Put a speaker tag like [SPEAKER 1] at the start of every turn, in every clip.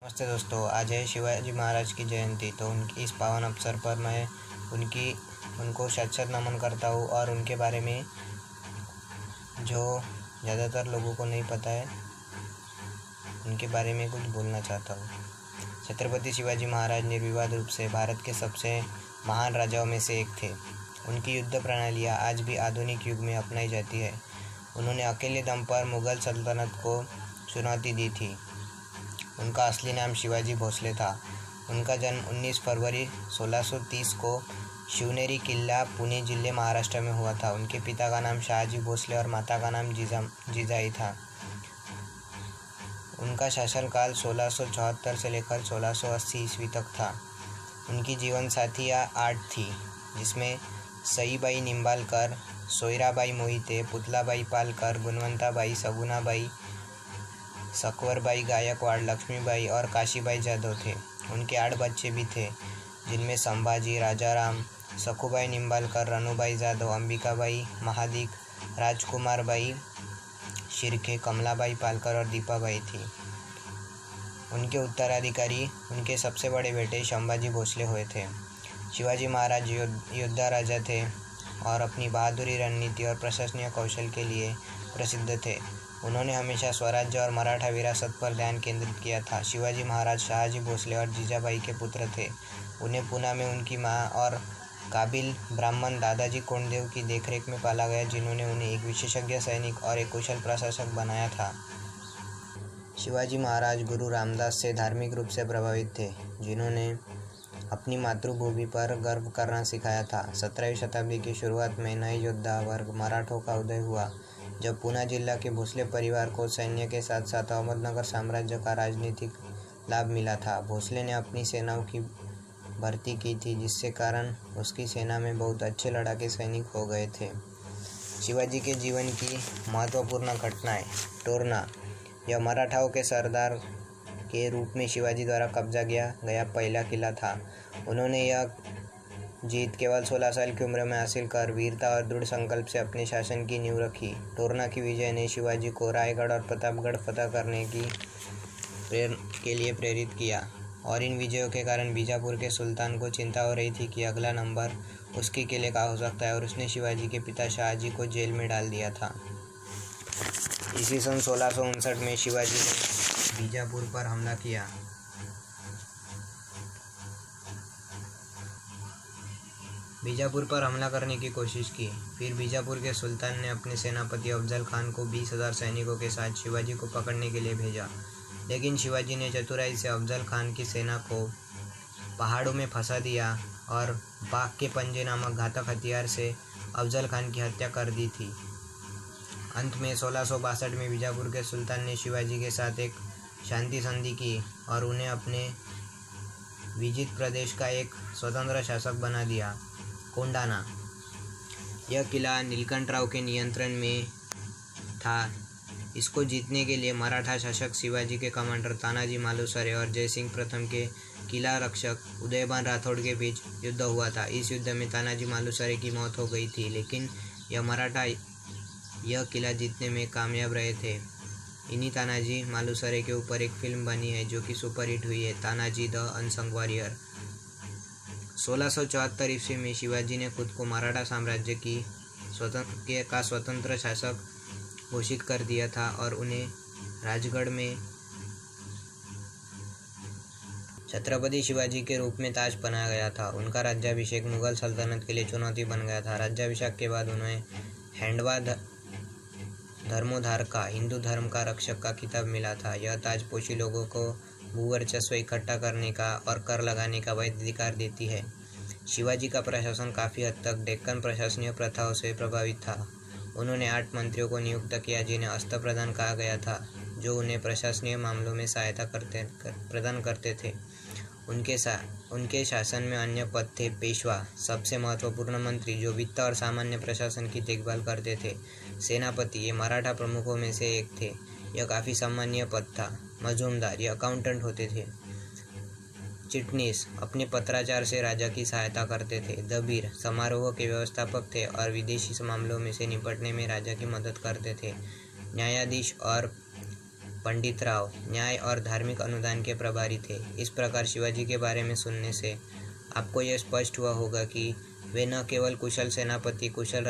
[SPEAKER 1] नमस्ते दोस्तों, आज है शिवाजी महाराज की जयंती। तो उनकी इस पावन अवसर पर मैं उनको शत नमन करता हूँ और उनके बारे में जो ज़्यादातर लोगों को नहीं पता है उनके बारे में कुछ बोलना चाहता हूँ। छत्रपति शिवाजी महाराज निर्विवाद रूप से भारत के सबसे महान राजाओं में से एक थे। उनकी युद्ध प्रणालियाँ आज भी आधुनिक युग में अपनाई जाती है। उन्होंने अकेले दम पर मुग़ल सल्तनत को चुनौती दी थी। उनका असली नाम शिवाजी भोसले था। उनका जन्म 19 फरवरी 1630 को शिवनेरी किला, पुणे जिले, महाराष्ट्र में हुआ था। उनके पिता का नाम शहाजी भोसले और माता का नाम जिजाई था। उनका शासनकाल 1674 से लेकर 1680 ईस्वी तक था। उनकी जीवन साथियाँ 8 थी, जिसमें सईबाई निंबालकर, सोयराबाई मोहिते, पुतलाबाई पालकर, गुणवंताबाई, सगुनाबाई, सकवरबाई गायकवाड़, लक्ष्मीबाई और काशीबाई जाधव थे। उनके 8 बच्चे भी थे, जिनमें संभाजी, राजाराम, सखुबाई निंबालकर, रनुबाई जाधव, अंबिकाबाई महादिक, राजकुमारबाई शिर्के, कमलाबाई पालकर और दीपाबाई थी। उनके उत्तराधिकारी उनके सबसे बड़े बेटे संभाजी भोसले हुए थे। शिवाजी महाराज योद्धा राजा थे और अपनी बहादुरी, रणनीति और प्रशासनिक कौशल के लिए प्रसिद्ध थे। उन्होंने हमेशा स्वराज्य और मराठा विरासत पर ध्यान केंद्रित किया था। शिवाजी महाराज शहाजी भोसले और जीजाबाई के पुत्र थे। उन्हें पूना में उनकी मां और काबिल ब्राह्मण दादाजी कोंडदेव की देखरेख में पाला गया, जिन्होंने उन्हें एक विशेषज्ञ सैनिक और एक कुशल प्रशासक बनाया था। शिवाजी महाराज गुरु रामदास से धार्मिक रूप से प्रभावित थे, जिन्होंने अपनी मातृभूमि पर गर्व करना सिखाया था। 17वीं शताब्दी की शुरुआत में नए योद्धा वर्ग मराठों का उदय हुआ, जब पूना जिला के भोसले परिवार को सैन्य के साथ साथ अहमदनगर साम्राज्य का राजनीतिक लाभ मिला था। भोसले ने अपनी सेनाओं की भर्ती की थी, जिससे कारण उसकी सेना में बहुत अच्छे लड़ाके सैनिक हो गए थे। शिवाजी के जीवन की महत्वपूर्ण घटनाएं। तोरना, यह मराठाओं के सरदार के रूप में शिवाजी द्वारा कब्जा किया गया पहला किला था। उन्होंने यह जीत केवल 16 साल की उम्र में हासिल कर वीरता और दृढ़ संकल्प से अपने शासन की नींव रखी। तोरना की विजय ने शिवाजी को रायगढ़ और प्रतापगढ़ फतह करने के लिए प्रेरित किया, और इन विजयों के कारण बीजापुर के सुल्तान को चिंता हो रही थी कि अगला नंबर उसके किले का हो सकता है, और उसने शिवाजी के पिता शहाजी को जेल में डाल दिया था। इसी सन 1659 में शिवाजी ने बीजापुर पर हमला किया। बीजापुर पर हमला करने की कोशिश की। फिर बीजापुर के सुल्तान ने अपने सेनापति अफजल खान को 20,000 सैनिकों के साथ शिवाजी को पकड़ने के लिए भेजा, लेकिन शिवाजी ने चतुराई से अफजल खान की सेना को पहाड़ों में फंसा दिया और बाघ के पंजे नामक घातक हथियार से अफजल खान की हत्या कर दी थी। अंत में 1662 में बीजापुर के सुल्तान ने शिवाजी के साथ एक शांति संधि की और उन्हें अपने विजित प्रदेश का एक स्वतंत्र शासक बना दिया। कोंडाना, यह किला नीलकंठराव के नियंत्रण में था। इसको जीतने के लिए मराठा शासक शिवाजी के कमांडर तानाजी मालुसरे और जयसिंह प्रथम के किला रक्षक उदयभान राठौड़ के बीच युद्ध हुआ था। इस युद्ध में तानाजी मालुसरे की मौत हो गई थी, लेकिन यह मराठा यह किला जीतने में कामयाब रहे थे। इन्हीं तानाजी मालुसरे के ऊपर एक फिल्म बनी है जो कि सुपरहिट हुई है, तानाजी द अनसंग वॉरियर। 1674 ईस्वी में शिवाजी ने खुद को मराठा साम्राज्य का स्वतंत्र शासक घोषित कर दिया था और उन्हें राजगढ़ में छत्रपति शिवाजी के रूप में ताज पहनाया गया था। उनका राज्याभिषेक मुगल सल्तनत के लिए चुनौती बन गया था। राज्याभिषेक के बाद उन्हें हैंडवा धर्मोद्धार का, हिंदू धर्म का रक्षक का खिताब मिला था। यह ताजपोशी लोगों को भूवर्चस्व इकट्ठा करने का और कर लगाने का वैध अधिकार देती है। शिवाजी का प्रशासन काफ़ी हद तक डेक्कन प्रशासनीय प्रथाओं से प्रभावित था। उन्होंने 8 मंत्रियों को नियुक्त किया, जिन्हें अस्तप्रधान कहा गया था, जो उन्हें प्रशासनीय मामलों में सहायता प्रदान करते थे। उनके शासन में अन्य पद थे पेशवा, सबसे महत्वपूर्ण मंत्री जो वित्त और सामान्य प्रशासन की देखभाल करते थे। सेनापति, ये मराठा प्रमुखों में से एक थे, यह काफ़ी सम्मानीय पद था। मजूमदार, ये अकाउंटेंट होते थे। चिटनीस, अपने पत्राचार से राजा की सहायता करते थे। दबीर, समारोह के व्यवस्थापक थे और विदेशी मामलों में से निपटने में राजा की मदद करते थे। न्यायाधीश और पंडित राव न्याय और धार्मिक अनुदान के प्रभारी थे। इस प्रकार शिवाजी के बारे में सुनने से आपको यह स्पष्ट हुआ होगा कि वे न केवल कुशल सेनापति, कुशल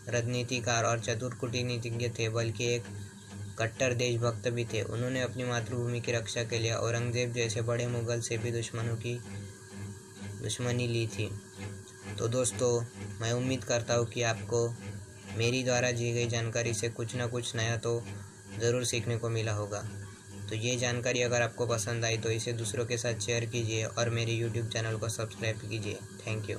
[SPEAKER 1] रणनीतिकार और चतुर कूटनीतिज्ञ थे, बल्कि एक कट्टर देशभक्त भी थे। उन्होंने अपनी मातृभूमि की रक्षा के लिए औरंगजेब जैसे बड़े मुगल से भी दुश्मनी ली थी। तो दोस्तों, मैं उम्मीद करता हूँ कि आपको मेरी द्वारा दी गई जानकारी से कुछ ना कुछ नया तो ज़रूर सीखने को मिला होगा। तो ये जानकारी अगर आपको पसंद आई तो इसे दूसरों के साथ शेयर कीजिए और मेरे YouTube चैनल को सब्सक्राइब कीजिए। Thank you.